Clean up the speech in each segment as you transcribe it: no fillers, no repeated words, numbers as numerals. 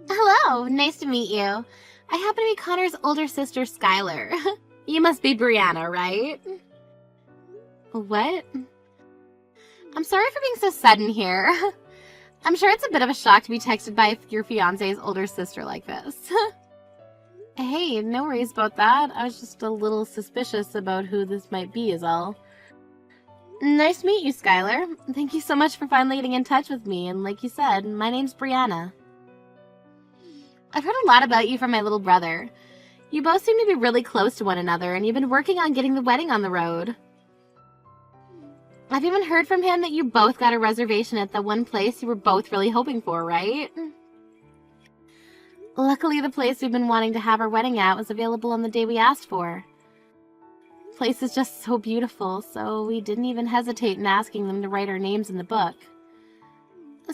Hello, nice to meet you. I happen to be Connor's older sister, Skylar. You must be Brianna, right? What? I'm sorry for being so sudden here. I'm sure it's a bit of a shock to be texted by your fiance's older sister like this. Hey, no worries about that. I was just a little suspicious about who this might be is all. Nice to meet you, Skylar. Thank you so much for finally getting in touch with me, and like you said, my name's Brianna. I've heard a lot about you from my little brother. You both seem to be really close to one another, and you've been working on getting the wedding on the road. I've even heard from him that you both got a reservation at the one place you were both really hoping for, right? Luckily, the place we've been wanting to have our wedding at was available on the day we asked for. The place is just so beautiful, so we didn't even hesitate in asking them to write our names in the book.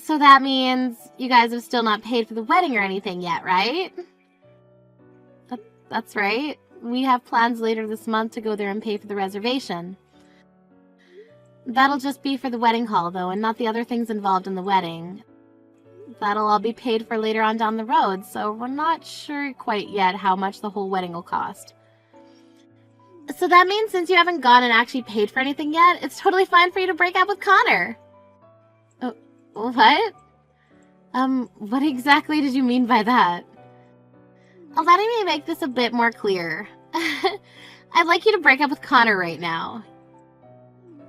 So that means you guys have still not paid for the wedding or anything yet, right? That's right. We have plans later this month to go there and pay for the reservation. That'll just be for the wedding hall, though, and not the other things involved in the wedding. That'll all be paid for later on down the road, so we're not sure quite yet how much the whole wedding will cost. So that means since you haven't gone and actually paid for anything yet, it's totally fine for you to break up with Connor. What? What exactly did you mean by that? Let me make this a bit more clear. I'd like you to break up with Connor right now.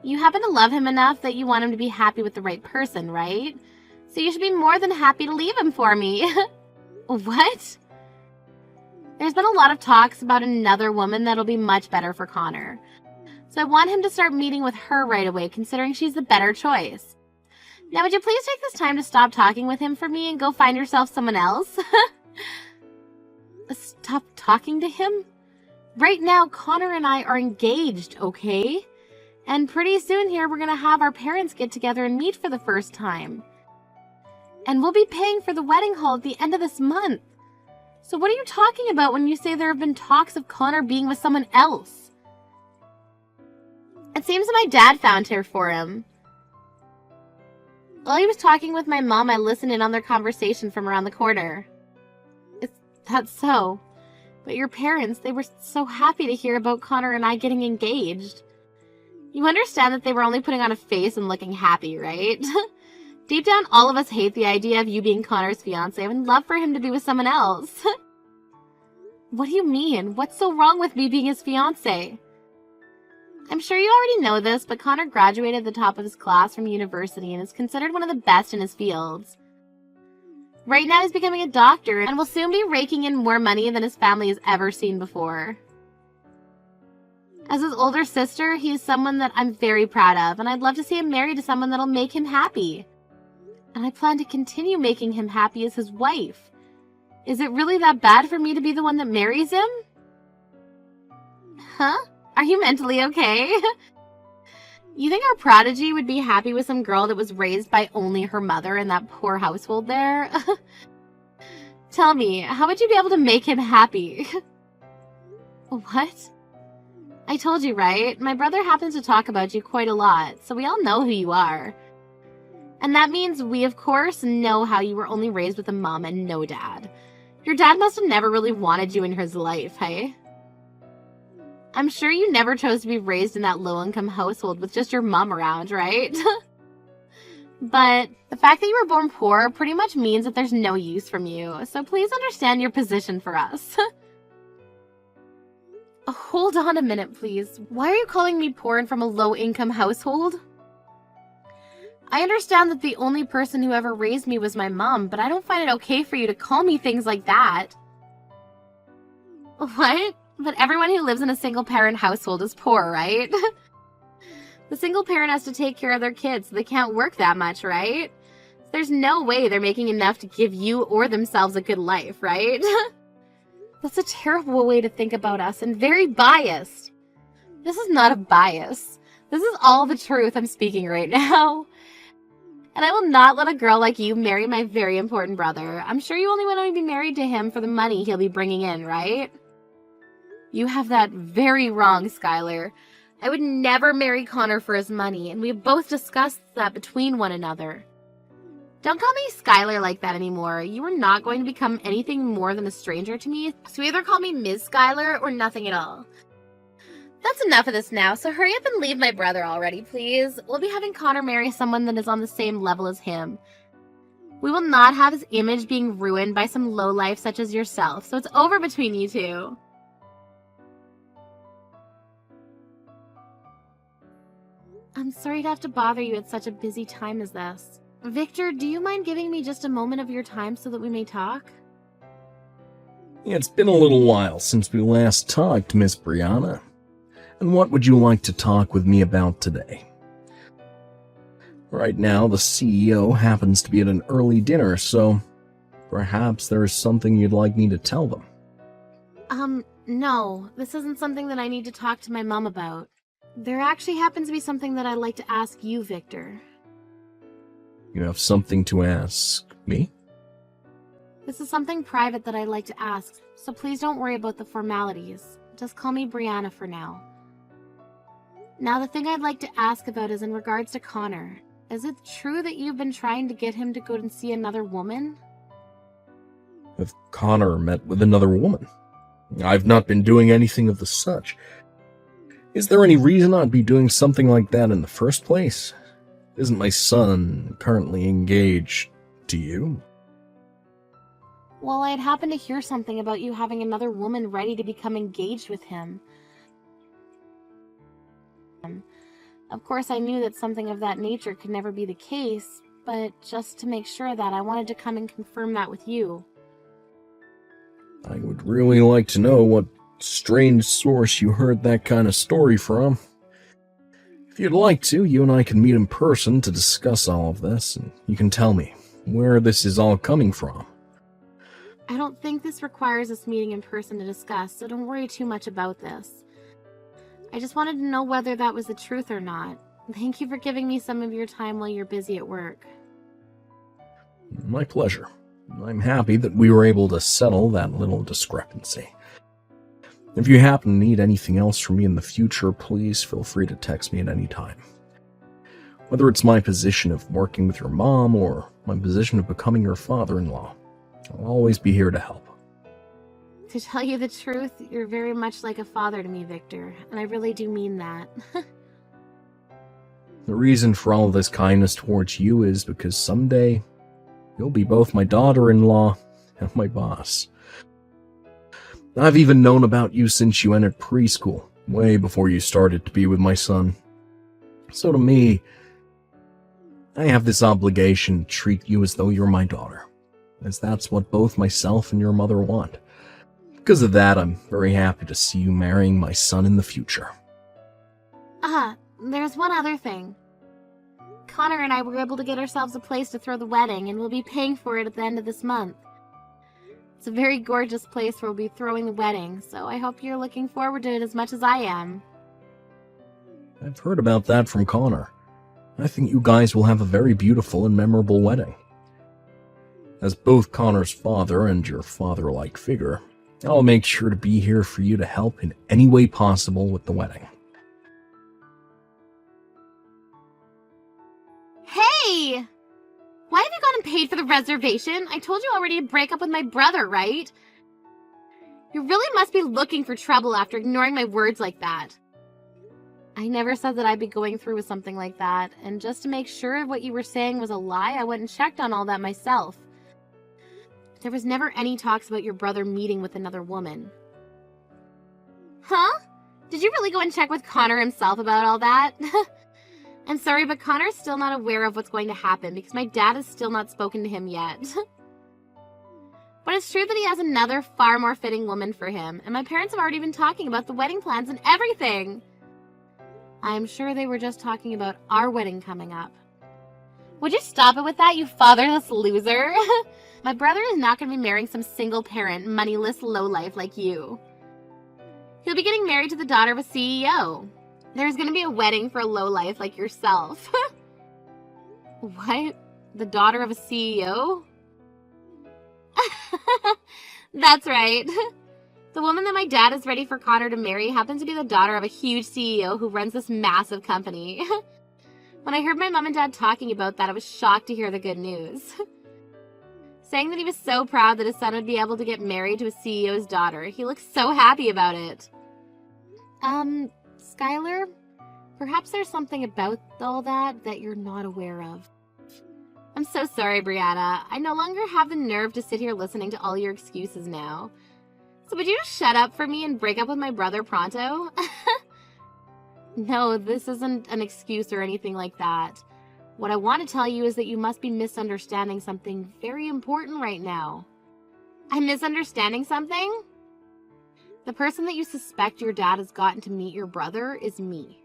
You happen to love him enough that you want him to be happy with the right person, right? So you should be more than happy to leave him for me. What? There's been a lot of talks about another woman that'll be much better for Connor. So I want him to start meeting with her right away, considering she's the better choice. Now, would you please take this time to stop talking with him for me and go find yourself someone else? Stop talking to him? Right now, Connor and I are engaged, okay? And pretty soon here, we're going to have our parents get together and meet for the first time. And we'll be paying for the wedding hall at the end of this month. So what are you talking about when you say there have been talks of Connor being with someone else? It seems that my dad found her for him. While he was talking with my mom, I listened in on their conversation from around the corner. That's so. But your parents, they were so happy to hear about Connor and I getting engaged. You understand that they were only putting on a face and looking happy, right? Deep down, all of us hate the idea of you being Connor's fiancé and would love for him to be with someone else. What do you mean? What's so wrong with me being his fiancé? I'm sure you already know this, but Connor graduated at the top of his class from university and is considered one of the best in his fields. Right now he's becoming a doctor and will soon be raking in more money than his family has ever seen before. As his older sister, he is someone that I'm very proud of, and I'd love to see him married to someone that'll make him happy. And I plan to continue making him happy as his wife. Is it really that bad for me to be the one that marries him? Huh? Are you mentally okay? You think our prodigy would be happy with some girl that was raised by only her mother in that poor household there? Tell me, how would you be able to make him happy? What? I told you, right? My brother happens to talk about you quite a lot, so we all know who you are. And that means we, of course, know how you were only raised with a mom and no dad. Your dad must have never really wanted you in his life, hey? I'm sure you never chose to be raised in that low-income household with just your mom around, right? But the fact that you were born poor pretty much means that there's no use from you, so please understand your position for us. Hold on a minute, please. Why are you calling me poor and from a low-income household? I understand that the only person who ever raised me was my mom, but I don't find it okay for you to call me things like that. What? But everyone who lives in a single-parent household is poor, right? The single parent has to take care of their kids, so they can't work that much, right? There's no way they're making enough to give you or themselves a good life, right? That's a terrible way to think about us and very biased. This is not a bias. This is all the truth I'm speaking right now. And I will not let a girl like you marry my very important brother. I'm sure you only want to be married to him for the money he'll be bringing in, right? You have that very wrong, Skylar. I would never marry Connor for his money, and we have both discussed that between one another. Don't call me Skylar like that anymore. You are not going to become anything more than a stranger to me, so either call me Ms. Skylar or nothing at all. That's enough of this now, so hurry up and leave my brother already, please. We'll be having Connor marry someone that is on the same level as him. We will not have his image being ruined by some lowlife such as yourself, so it's over between you two. I'm sorry to have to bother you at such a busy time as this. Victor, do you mind giving me just a moment of your time so that we may talk? It's been a little while since we last talked, Miss Brianna. And what would you like to talk with me about today? Right now, the CEO happens to be at an early dinner, so perhaps there is something you'd like me to tell them. No. This isn't something that I need to talk to my mom about. There actually happens to be something that I'd like to ask you, Victor. You have something to ask me? This is something private that I'd like to ask, so please don't worry about the formalities. Just call me Brianna for now. Now, the thing I'd like to ask about is in regards to Connor. Is it true that you've been trying to get him to go and see another woman? Have Connor met with another woman? I've not been doing anything of the such. Is there any reason I'd be doing something like that in the first place? Isn't my son currently engaged to you? Well, I had happened to hear something about you having another woman ready to become engaged with him. Of course, I knew that something of that nature could never be the case, but just to make sure that, I wanted to come and confirm that with you. I would really like to know what strange source you heard that kind of story from. If you'd like to, you and I can meet in person to discuss all of this, and you can tell me where this is all coming from. I don't think this requires us meeting in person to discuss, so don't worry too much about this. I just wanted to know whether that was the truth or not. Thank you for giving me some of your time while you're busy at work. My pleasure. I'm happy that we were able to settle that little discrepancy. If you happen to need anything else from me in the future, please feel free to text me at any time. Whether it's my position of working with your mom or my position of becoming your father-in-law, I'll always be here to help. To tell you the truth, you're very much like a father to me, Victor, and I really do mean that. The reason for all this kindness towards you is because someday you'll be both my daughter-in-law and my boss. I've even known about you since you entered preschool, way before you started to be with my son. So to me, I have this obligation to treat you as though you're my daughter, as that's what both myself and your mother want. Because of that, I'm very happy to see you marrying my son in the future. There's one other thing. Connor and I were able to get ourselves a place to throw the wedding, and we'll be paying for it at the end of this month. It's a very gorgeous place where we'll be throwing the wedding, so I hope you're looking forward to it as much as I am. I've heard about that from Connor. I think you guys will have a very beautiful and memorable wedding. As both Connor's father and your father-like figure, I'll make sure to be here for you to help in any way possible with the wedding. Hey! Why have you gone and paid for the reservation? I told you already to break up with my brother, right? You really must be looking for trouble after ignoring my words like that. I never said that I'd be going through with something like that, and just to make sure what you were saying was a lie, I went and checked on all that myself. There was never any talks about your brother meeting with another woman. Huh? Did you really go and check with Connor himself about all that? I'm sorry, but Connor's still not aware of what's going to happen because my dad has still not spoken to him yet. But it's true that he has another far more fitting woman for him, and my parents have already been talking about the wedding plans and everything. I'm sure they were just talking about our wedding coming up. Would you stop it with that, you fatherless loser? My brother is not going to be marrying some single-parent, moneyless lowlife like you. He'll be getting married to the daughter of a CEO. There's going to be a wedding for a lowlife like yourself. What? The daughter of a CEO? That's right. The woman that my dad is ready for Connor to marry happens to be the daughter of a huge CEO who runs this massive company. When I heard my mom and dad talking about that, I was shocked to hear the good news. Saying that he was so proud that his son would be able to get married to a CEO's daughter. He looked so happy about it. Skylar, perhaps there's something about all that you're not aware of. I'm so sorry, Brianna. I no longer have the nerve to sit here listening to all your excuses now. So would you just shut up for me and break up with my brother pronto? No, this isn't an excuse or anything like that. What I want to tell you is that you must be misunderstanding something very important right now. I'm misunderstanding something? The person that you suspect your dad has gotten to meet your brother is me.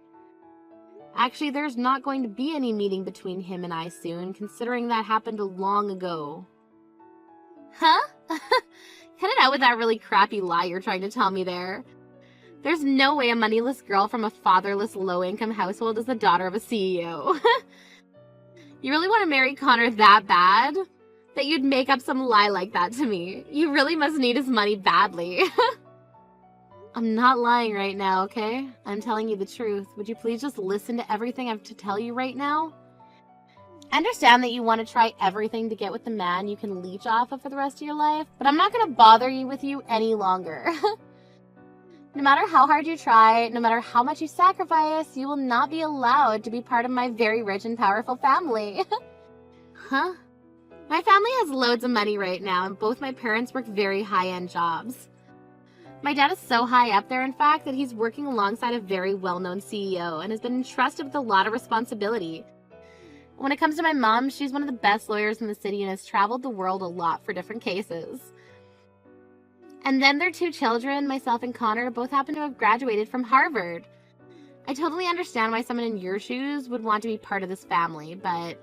Actually, there's not going to be any meeting between him and I soon, considering that happened long ago. Huh? Cut it out with that really crappy lie you're trying to tell me there. There's no way a moneyless girl from a fatherless, low-income household is the daughter of a CEO. You really want to marry Connor that bad? That you'd make up some lie like that to me? You really must need his money badly. I'm not lying right now, okay? I'm telling you the truth. Would you please just listen to everything I have to tell you right now? I understand that you want to try everything to get with the man you can leech off of for the rest of your life, but I'm not going to bother you with you any longer. No matter how hard you try, no matter how much you sacrifice, you will not be allowed to be part of my very rich and powerful family. Huh? My family has loads of money right now, and both my parents work very high-end jobs. My dad is so high up there, in fact, that he's working alongside a very well-known CEO and has been entrusted with a lot of responsibility. When it comes to my mom, she's one of the best lawyers in the city and has traveled the world a lot for different cases. And then their two children, myself and Connor, both happen to have graduated from Harvard. I totally understand why someone in your shoes would want to be part of this family, but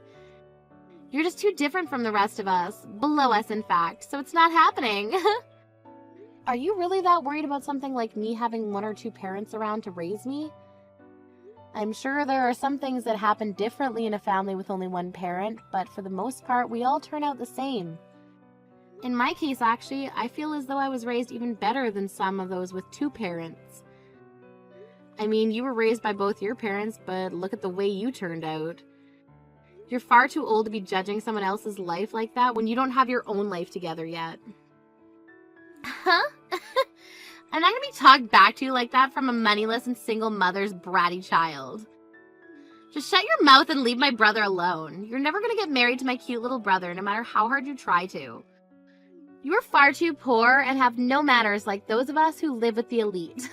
you're just too different from the rest of us, below us in fact, so it's not happening. Are you really that worried about something like me having one or two parents around to raise me? I'm sure there are some things that happen differently in a family with only one parent, but for the most part, we all turn out the same. In my case, actually, I feel as though I was raised even better than some of those with two parents. I mean, you were raised by both your parents, but look at the way you turned out. You're far too old to be judging someone else's life like that when you don't have your own life together yet. Huh? I'm not gonna be talked back to like that from a moneyless and single mother's bratty child. Just shut your mouth and leave my brother alone. You're never gonna get married to my cute little brother, no matter how hard you try to. You are far too poor and have no manners like those of us who live with the elite.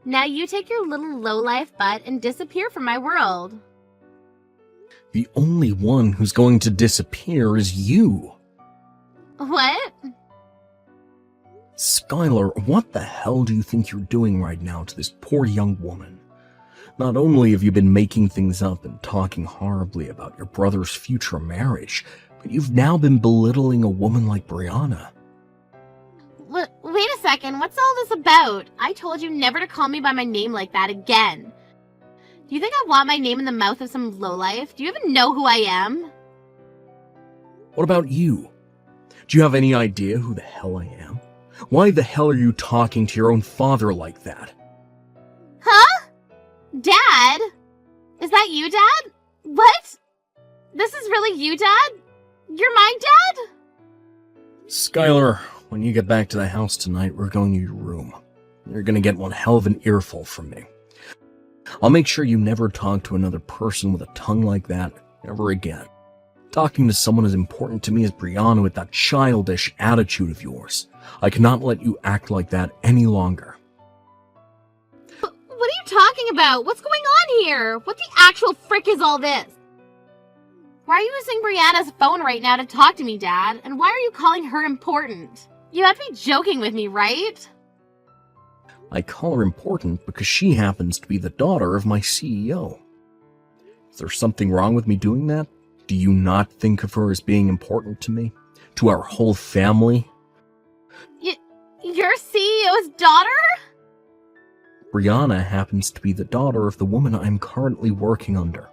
Now you take your little lowlife butt and disappear from my world. The only one who's going to disappear is you. What? Skylar, what the hell do you think you're doing right now to this poor young woman? Not only have you been making things up and talking horribly about your brother's future marriage, but you've now been belittling a woman like Brianna. Wait a second, what's all this about? I told you never to call me by my name like that again. Do you think I want my name in the mouth of some lowlife? Do you even know who I am? What about you? Do you have any idea who the hell I am? Why the hell are you talking to your own father like that? Huh? Dad? Is that you, Dad? What? This is really you, Dad? You're my dad? Skylar, when you get back to the house tonight, we're going to your room. You're going to get one hell of an earful from me. I'll make sure you never talk to another person with a tongue like that ever again. Talking to someone as important to me as Brianna with that childish attitude of yours. I cannot let you act like that any longer. What are you talking about? What's going on here? What the actual frick is all this? Why are you using Brianna's phone right now to talk to me, Dad? And why are you calling her important? You have to be joking with me, right? I call her important because she happens to be the daughter of my CEO. Is there something wrong with me doing that? Do you not think of her as being important to me? To our whole family? Your CEO's daughter? Brianna happens to be the daughter of the woman I'm currently working under.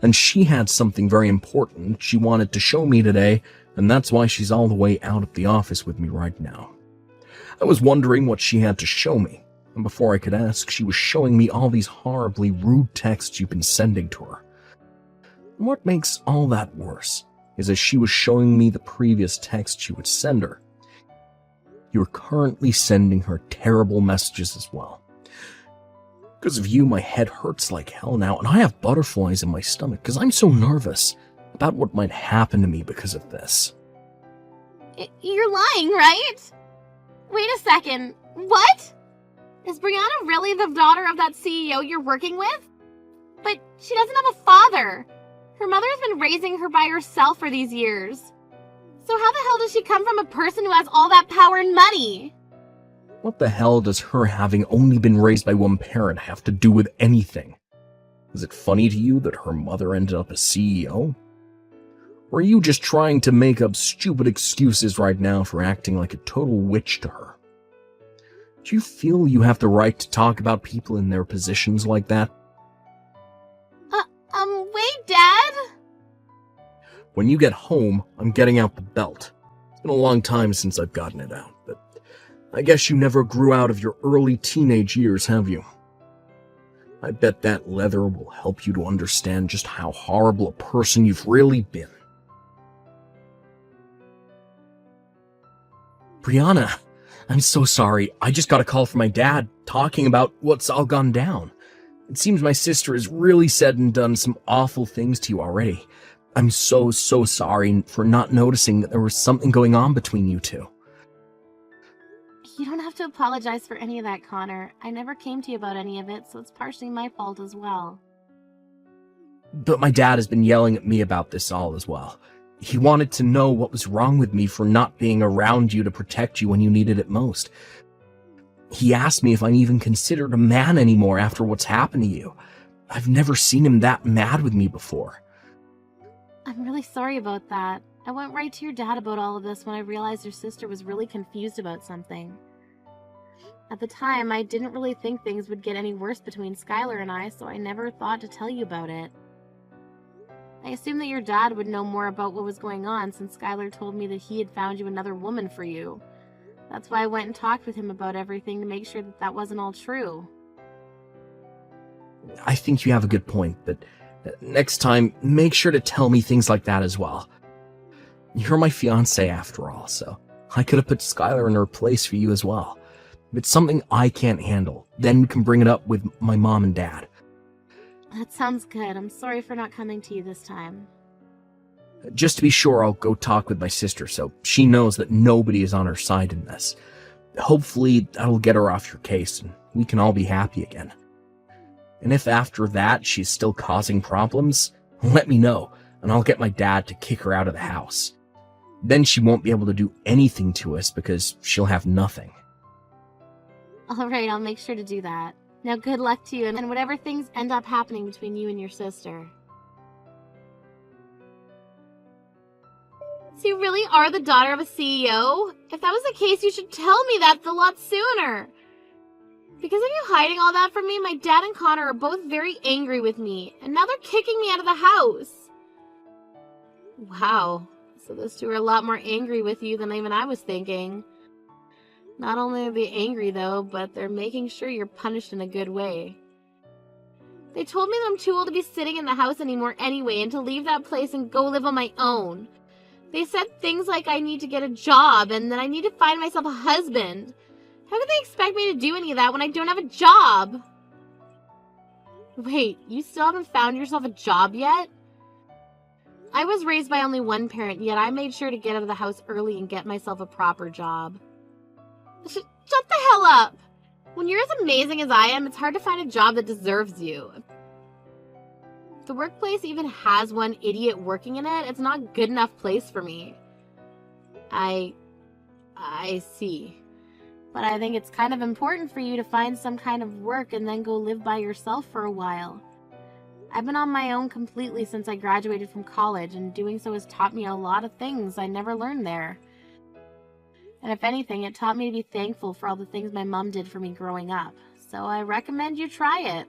And she had something very important she wanted to show me today, and that's why she's all the way out of the office with me right now. I was wondering what she had to show me, And before I could ask, she was showing me all these horribly rude texts you've been sending to her. And what makes all that worse is as she was showing me the previous texts you would send her, you're currently sending her terrible messages as well. Because of you, my head hurts like hell now, and I have butterflies in my stomach because I'm so nervous about what might happen to me because of this. You're lying, right? Wait a second. What? Is Brianna really the daughter of that CEO you're working with? But she doesn't have a father. Her mother's been raising her by herself for these years. So how the hell does she come from a person who has all that power and money? What the hell does her having only been raised by one parent have to do with anything? Is it funny to you that her mother ended up a CEO? Or are you just trying to make up stupid excuses right now for acting like a total witch to her? Do you feel you have the right to talk about people in their positions like that? Wait, Dad? When you get home, I'm getting out the belt. It's been a long time since I've gotten it out, but I guess you never grew out of your early teenage years, have you? I bet that leather will help you to understand just how horrible a person you've really been. Brianna, I'm so sorry. I just got a call from my dad talking about what's all gone down. It seems my sister has really said and done some awful things to you already. I'm so sorry for not noticing that there was something going on between you two. You don't have to apologize for any of that, Connor. I never came to you about any of it, so it's partially my fault as well. But my dad has been yelling at me about this all as well. He wanted to know what was wrong with me for not being around you to protect you when you needed it most. He asked me if I'm even considered a man anymore after what's happened to you. I've never seen him that mad with me before. I'm really sorry about that. I went right to your dad about all of this when I realized your sister was really confused about something. At the time, I didn't really think things would get any worse between Skylar and I, so I never thought to tell you about it. I assumed that your dad would know more about what was going on since Skylar told me that he had found you another woman for you. That's why I went and talked with him about everything to make sure that that wasn't all true. I think you have a good point, but next time, make sure to tell me things like that as well. You're my fiancé after all, so I could have put Skylar in her place for you as well. If it's something I can't handle, then we can bring it up with my mom and dad. That sounds good. I'm sorry for not coming to you this time. Just to be sure, I'll go talk with my sister so she knows that nobody is on her side in this. Hopefully, that'll get her off your case and we can all be happy again. And if after that she's still causing problems, let me know and I'll get my dad to kick her out of the house. Then she won't be able to do anything to us because she'll have nothing. Alright, I'll make sure to do that. Now good luck to you and whatever things end up happening between you and your sister. So you really are the daughter of a CEO? If that was the case, you should tell me that a lot sooner. Because of you hiding all that from me, my dad and Connor are both very angry with me, and now they're kicking me out of the house. Wow, so those two are a lot more angry with you than even I was thinking. Not only are they angry though, but they're making sure you're punished in a good way. They told me that I'm too old to be sitting in the house anymore anyway, and to leave that place and go live on my own. They said things like I need to get a job, and that I need to find myself a husband. How could they expect me to do any of that when I don't have a job? Wait, you still haven't found yourself a job yet? I was raised by only one parent, yet I made sure to get out of the house early and get myself a proper job. Shut the hell up! When you're as amazing as I am, it's hard to find a job that deserves you. If the workplace even has one idiot working in it, it's not a good enough place for me. I see. But I think it's kind of important for you to find some kind of work and then go live by yourself for a while. I've been on my own completely since I graduated from college, and doing so has taught me a lot of things I never learned there. And if anything, it taught me to be thankful for all the things my mom did for me growing up. So I recommend you try it.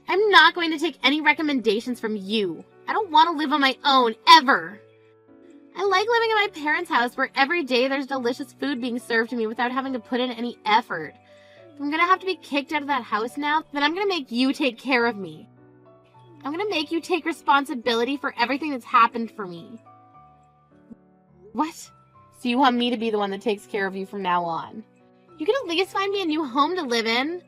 I'm not going to take any recommendations from you. I don't want to live on my own, ever. I like living in my parents' house where every day there's delicious food being served to me without having to put in any effort. I'm gonna have to be kicked out of that house now, then I'm gonna make you take care of me. I'm gonna make you take responsibility for everything that's happened for me. What? So you want me to be the one that takes care of you from now on? You can at least find me a new home to live in.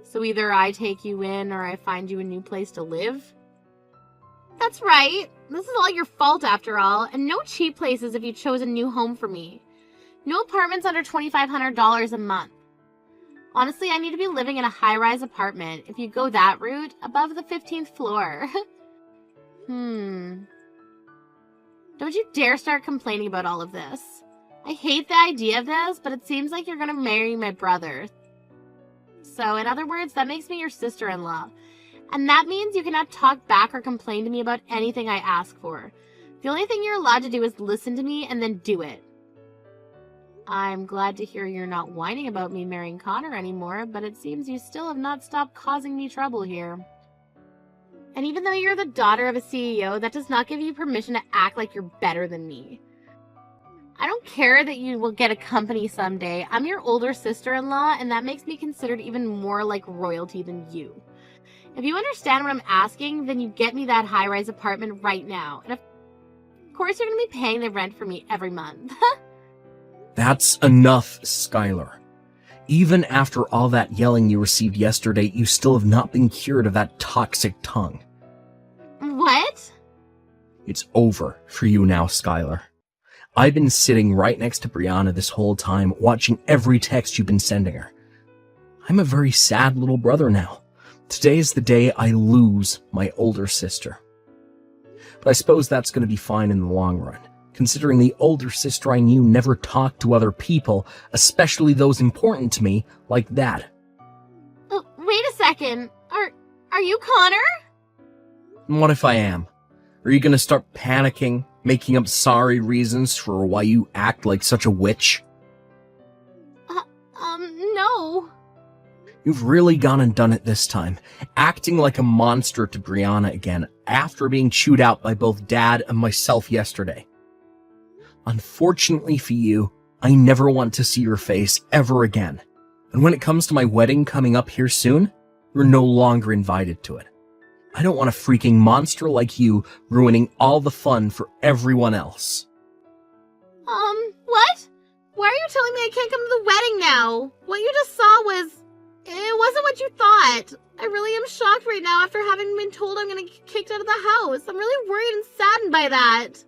So either I take you in or I find you a new place to live? That's right. This is all your fault after all, and no cheap places if you chose a new home for me. No apartments under $2,500 a month. Honestly, I need to be living in a high-rise apartment, if you go that route, above the 15th floor. Don't you dare start complaining about all of this. I hate the idea of this, but it seems like you're gonna marry my brother. So, in other words, that makes me your sister-in-law. And that means you cannot talk back or complain to me about anything I ask for. The only thing you're allowed to do is listen to me and then do it. I'm glad to hear you're not whining about me marrying Connor anymore, but it seems you still have not stopped causing me trouble here. And even though you're the daughter of a CEO, that does not give you permission to act like you're better than me. I don't care that you will get a company someday. I'm your older sister-in-law, and that makes me considered even more like royalty than you. If you understand what I'm asking, then you get me that high-rise apartment right now. And of course, you're going to be paying the rent for me every month. That's enough, Skylar. Even after all that yelling you received yesterday, you still have not been cured of that toxic tongue. What? It's over for you now, Skylar. I've been sitting right next to Brianna this whole time, watching every text you've been sending her. I'm a very sad little brother now. Today is the day I lose my older sister. But I suppose that's going to be fine in the long run, considering the older sister I knew never talked to other people, especially those important to me, like that. Wait a second. Are you Connor? And what if I am? Are you going to start panicking, making up sorry reasons for why you act like such a witch? No. You've really gone and done it this time, acting like a monster to Brianna again after being chewed out by both Dad and myself yesterday. Unfortunately for you, I never want to see your face ever again. And when it comes to my wedding coming up here soon, you're no longer invited to it. I don't want a freaking monster like you ruining all the fun for everyone else. What? Why are you telling me I can't come to the wedding now? What you just saw it wasn't what you thought. I really am shocked right now after having been told I'm gonna get kicked out of the house. I'm really worried and saddened by that.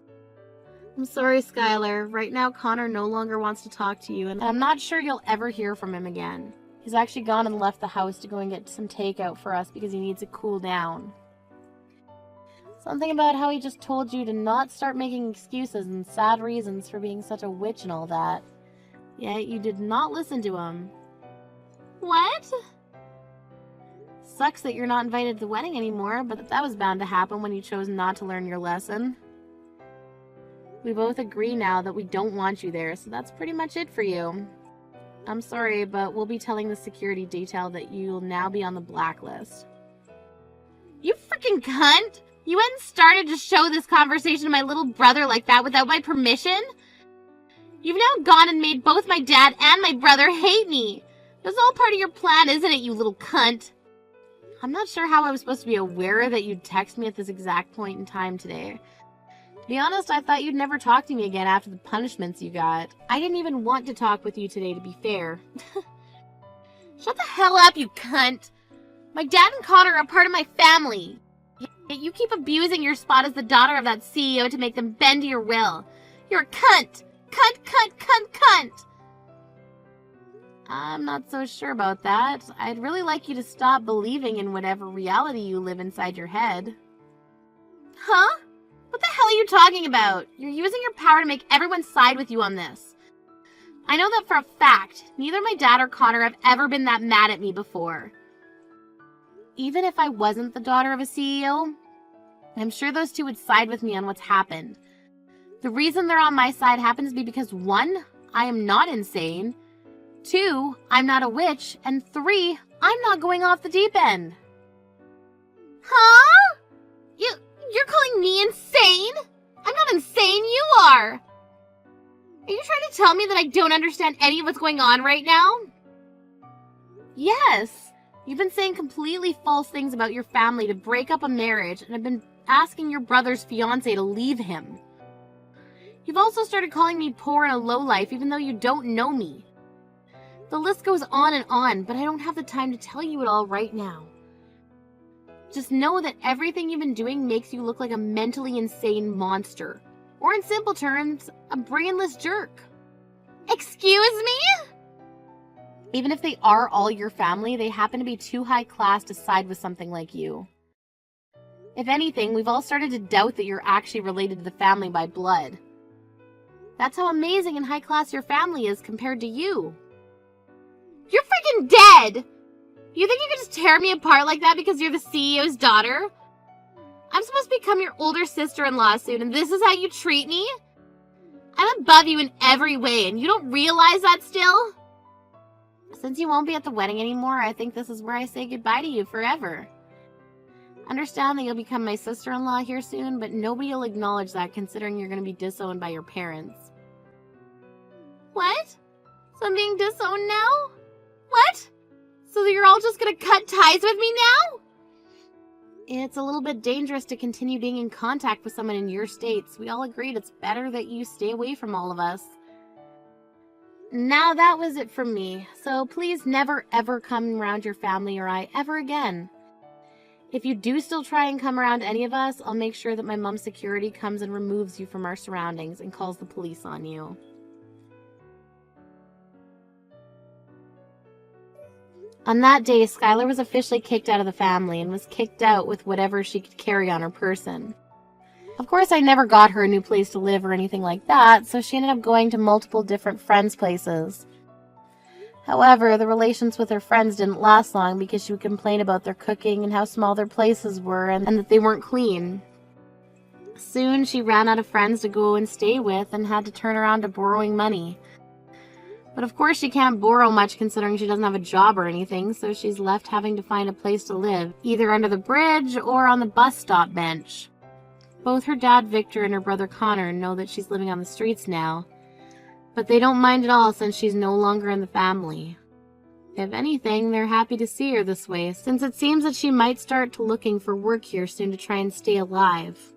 I'm sorry, Skylar. Right now, Connor no longer wants to talk to you, and I'm not sure you'll ever hear from him again. He's actually gone and left the house to go and get some takeout for us because he needs to cool down. Something about how he just told you to not start making excuses and sad reasons for being such a witch and all that. Yet you did not listen to him. What? Sucks that you're not invited to the wedding anymore, but that was bound to happen when you chose not to learn your lesson. We both agree now that we don't want you there, so that's pretty much it for you. I'm sorry, but we'll be telling the security detail that you'll now be on the blacklist. You freaking cunt! You hadn't started to show this conversation to my little brother like that without my permission? You've now gone and made both my dad and my brother hate me. That's all part of your plan, isn't it, you little cunt? I'm not sure how I was supposed to be aware that you'd text me at this exact point in time today. To be honest, I thought you'd never talk to me again after the punishments you got. I didn't even want to talk with you today, to be fair. Shut the hell up, you cunt! My dad and Connor are part of my family. Yet you keep abusing your spot as the daughter of that CEO to make them bend to your will. You're a cunt! Cunt, cunt, cunt, cunt! I'm not so sure about that. I'd really like you to stop believing in whatever reality you live inside your head. Huh? What the hell are you talking about? You're using your power to make everyone side with you on this. I know that for a fact. Neither my dad or Connor have ever been that mad at me before. Even if I wasn't the daughter of a CEO, I'm sure those two would side with me on what's happened. The reason they're on my side happens to be because 1, I am not insane, 2, I'm not a witch, and 3, I'm not going off the deep end. Huh? You're calling me insane? I'm not insane, you are! Are you trying to tell me that I don't understand any of what's going on right now? Yes! You've been saying completely false things about your family to break up a marriage, and have been asking your brother's fiancé to leave him. You've also started calling me poor and a lowlife even though you don't know me. The list goes on, but I don't have the time to tell you it all right now. Just know that everything you've been doing makes you look like a mentally insane monster. Or in simple terms, a brainless jerk. Excuse me? Even if they are all your family, they happen to be too high class to side with something like you. If anything, we've all started to doubt that you're actually related to the family by blood. That's how amazing and high class your family is compared to you. You're freaking dead! You think you can just tear me apart like that because you're the CEO's daughter? I'm supposed to become your older sister-in-law soon, and this is how you treat me? I'm above you in every way, and you don't realize that still? Since you won't be at the wedding anymore, I think this is where I say goodbye to you forever. Understand that you'll become my sister-in-law here soon, but nobody will acknowledge that considering you're going to be disowned by your parents. What? So I'm being disowned now? What? So you're all just going to cut ties with me now? It's a little bit dangerous to continue being in contact with someone in your states. We all agreed it's better that you stay away from all of us. Now that was it from me, so please never ever come around your family or I ever again. If you do still try and come around any of us, I'll make sure that my mom's security comes and removes you from our surroundings and calls the police on you. On that day, Skylar was officially kicked out of the family and was kicked out with whatever she could carry on her person. Of course, I never got her a new place to live or anything like that, so she ended up going to multiple different friends' places. However, the relations with her friends didn't last long because she would complain about their cooking and how small their places were and that they weren't clean. Soon, she ran out of friends to go and stay with and had to turn around to borrowing money. But of course she can't borrow much considering she doesn't have a job or anything, so she's left having to find a place to live, either under the bridge or on the bus stop bench. Both her dad Victor and her brother Connor know that she's living on the streets now, but they don't mind at all since she's no longer in the family. If anything, they're happy to see her this way, since it seems that she might start to looking for work here soon to try and stay alive.